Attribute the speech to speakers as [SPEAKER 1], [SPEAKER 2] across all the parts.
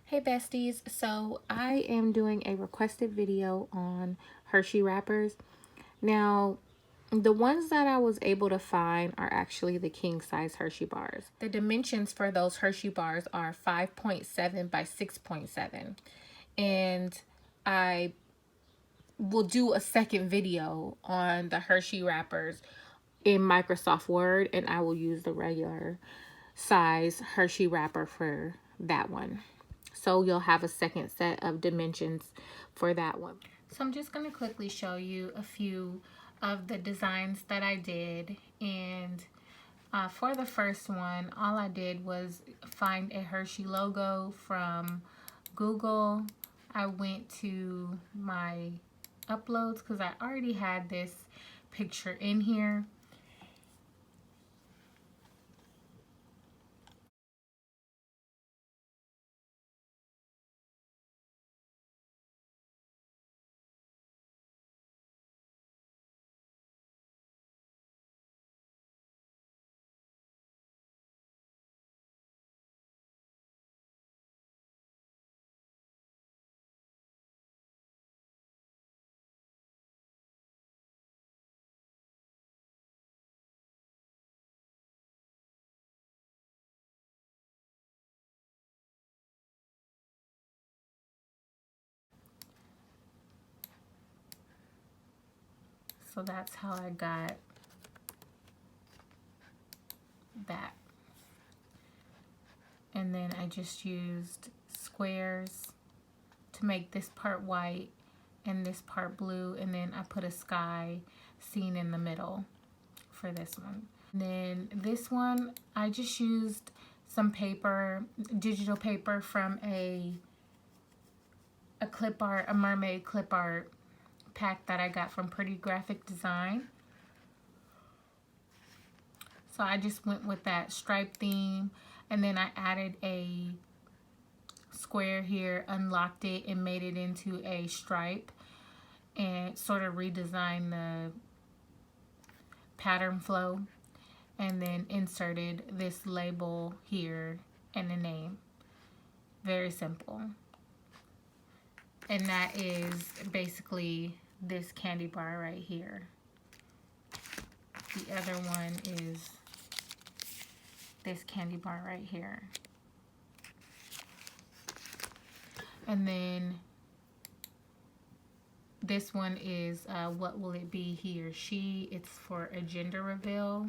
[SPEAKER 1] Hey besties, so I am doing a requested video on Hershey wrappers. Now, the ones that I was able to find are actually the King Size Hershey bars. The dimensions for those Hershey bars are 5.7 by 6.7. And I will do a second video on the Hershey wrappers in Microsoft Word, and I will use the regular size Hershey wrapper for that one. So you'll have a second set of dimensions for that one. So I'm just going to quickly show you a few of the designs that I did. And for the first one, all I did was find a Hershey logo from Google. I went to my uploads because I already had this picture in here. So that's how I got that. And then I just used squares to make this part white and this part blue, and then I put a sky scene in the middle for this one. And then this one, I just used some paper, digital paper from a clip art, a mermaid clip art pack that I got from Pretty Graphic Design. So I just went with that stripe theme, and then I added a square here, unlocked it, and made it into a stripe, and sort of redesigned the pattern flow, and then inserted this label here and a name. Very simple. And that is basically this candy bar right here. The other one is this candy bar right here. And then this one is what will it be, he or she. It's for a gender reveal.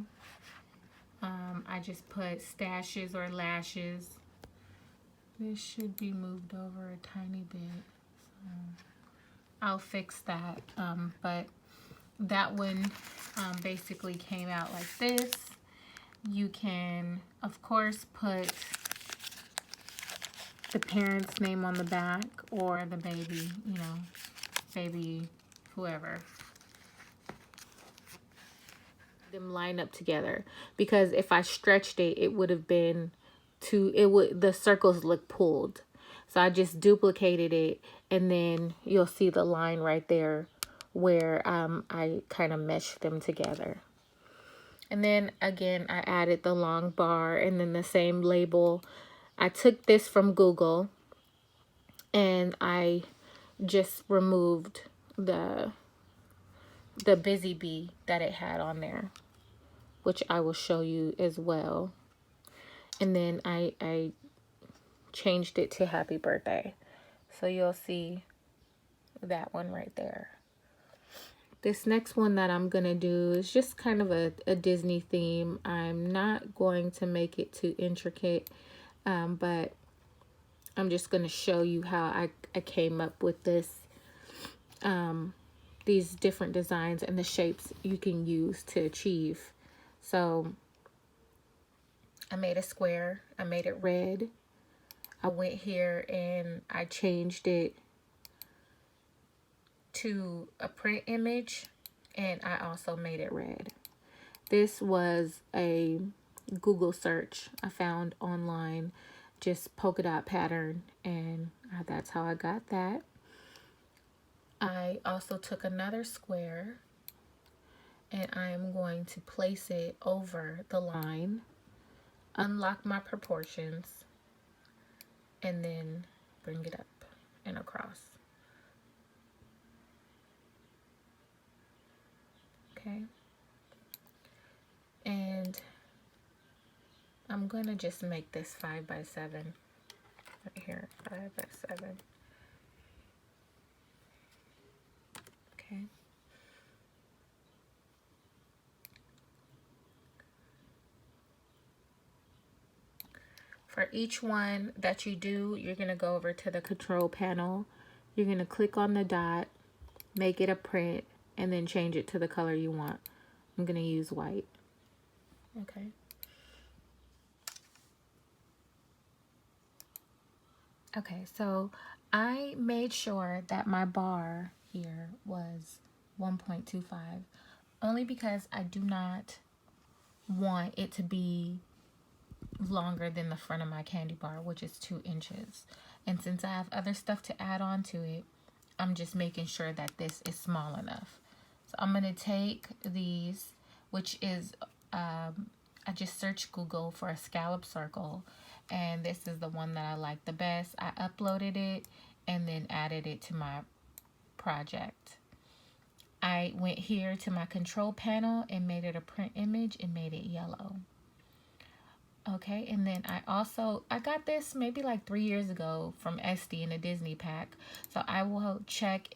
[SPEAKER 1] I just put stashes or lashes. This should be moved over a tiny bit. So I'll fix that. But that one basically came out like this. You can, of course, put the parent's name on the back, or the baby, you know, baby whoever. Them line up together, because if I stretched it, it would have been the circles look pulled. So I just duplicated it, and then you'll see the line right there where I kind of meshed them together. And then again, I added the long bar and then the same label. I took this from Google, and I just removed the busy bee that it had on there, which I will show you as well. And then I changed it to happy birthday. So you'll see that one right there. This next one that I'm gonna do is just kind of a Disney theme. I'm not going to make it too intricate, but I'm just gonna show you how I came up with this, these different designs and the shapes you can use to achieve. So I made a square, I made it red. I went here and I changed it to a print image, and I also made it red. This was a Google search I found online, just polka dot pattern, and that's how I got that. I also took another square, and I am going to place it over the line, unlock my proportions, and then bring it up and across. Okay. And I'm gonna just make this 5 by 7 right here, 5 by 7. Okay. For each one that you do, you're gonna go over to the control panel. You're gonna click on the dot, make it a print, and then change it to the color you want. I'm gonna use white. Okay. Okay, so I made sure that my bar here was 1.25, only because I do not want it to be longer than the front of my candy bar, which is 2 inches. And since I have other stuff to add on to it, I'm just making sure that this is small enough. So I'm gonna take these, which is, I just searched Google for a scallop circle, and this is the one that I like the best. I uploaded it and then added it to my project. I went here to my control panel and made it a print image and made it yellow. Okay, and then I got this maybe like 3 years ago from Esty in a Disney pack. So I will check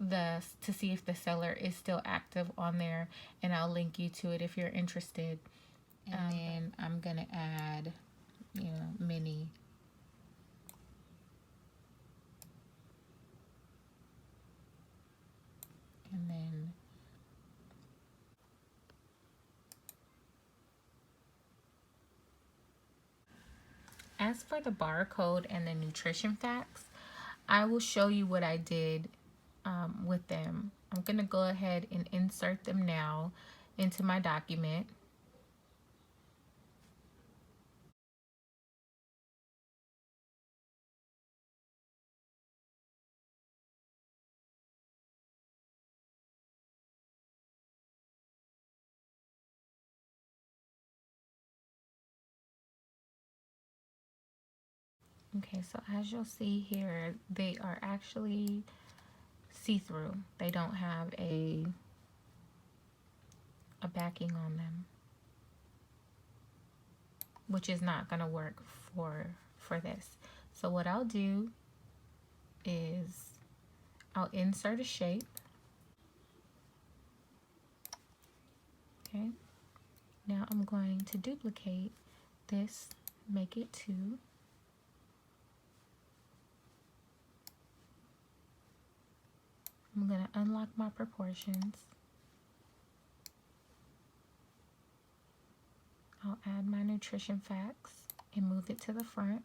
[SPEAKER 1] to see if the seller is still active on there, and I'll link you to it if you're interested. And then I'm gonna add, mini. And then as for the barcode and the nutrition facts, I will show you what I did with them. I'm gonna go ahead and insert them now into my document. Okay, so as you'll see here, they are actually see-through. They don't have a backing on them, which is not gonna work for this. So what I'll do is I'll insert a shape. Okay, now I'm going to duplicate this, make it 2. I'm going to unlock my proportions. I'll add my nutrition facts and move it to the front.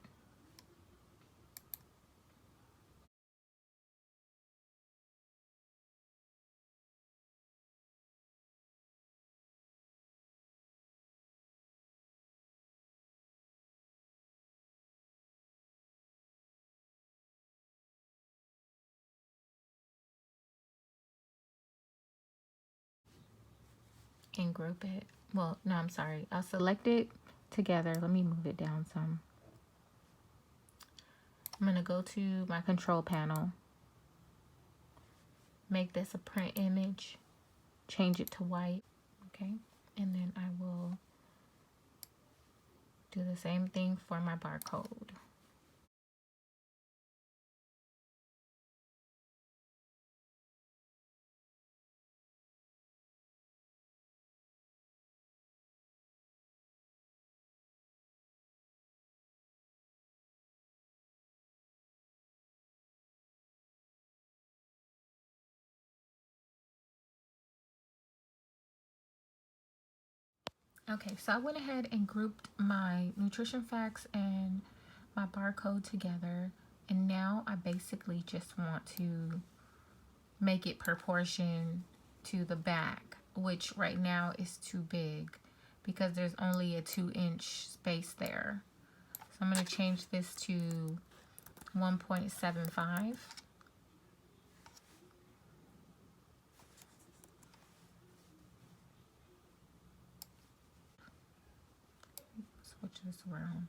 [SPEAKER 1] And group it. Well, no, I'm sorry. I'll select it together. Let me move it down some. I'm going to go to my control panel, make this a print image, change it to white, okay? And then I will do the same thing for my barcode. Okay, so I went ahead and grouped my nutrition facts and my barcode together, and now I basically just want to make it proportion to the back, which right now is too big because there's only a 2-inch space there. So I'm going to change this to 1.75. Switch this around.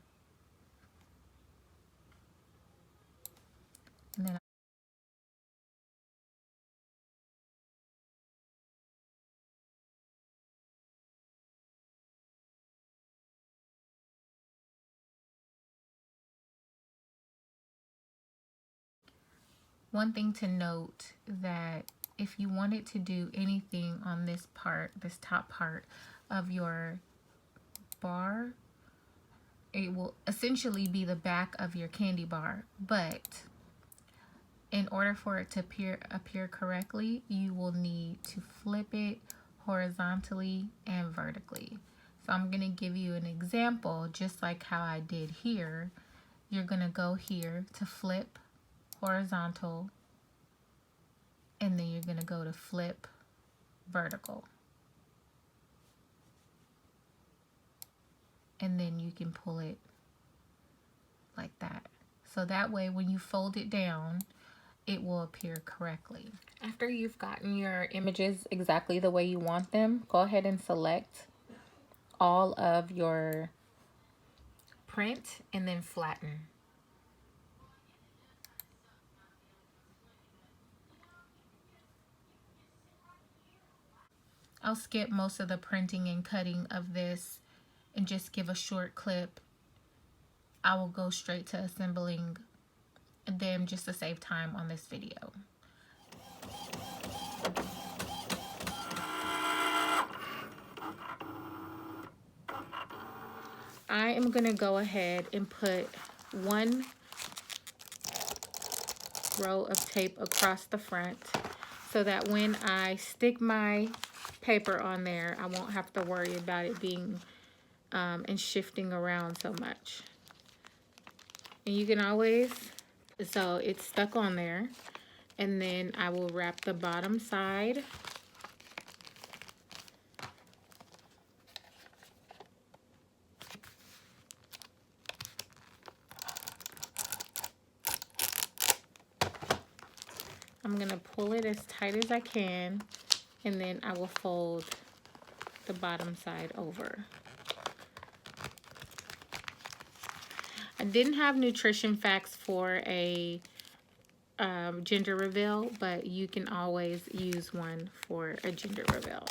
[SPEAKER 1] One thing to note, that if you wanted to do anything on this part, this top part of your bar, it will essentially be the back of your candy bar, but in order for it to appear correctly, you will need to flip it horizontally and vertically. So I'm going to give you an example, just like how I did here. You're going to go here to flip horizontal, and then you're going to go to flip vertical. And then you can pull it like that. So that way when you fold it down, it will appear correctly. After you've gotten your images exactly the way you want them, go ahead and select all of your print and then flatten. I'll skip most of the printing and cutting of this and just give a short clip. I will go straight to assembling them just to save time on this video. I am going to go ahead and put one row of tape across the front so that when I stick my paper on there, I won't have to worry about it being and shifting around so much. And you can always, so it's stuck on there, and then I will wrap the bottom side. I'm gonna pull it as tight as I can, and then I will fold the bottom side over. I didn't have nutrition facts for a gender reveal, but you can always use one for a gender reveal.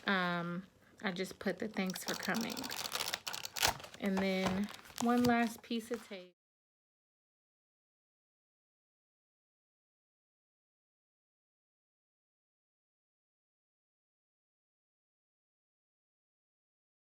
[SPEAKER 1] I just put the thanks for coming. And then one last piece of tape.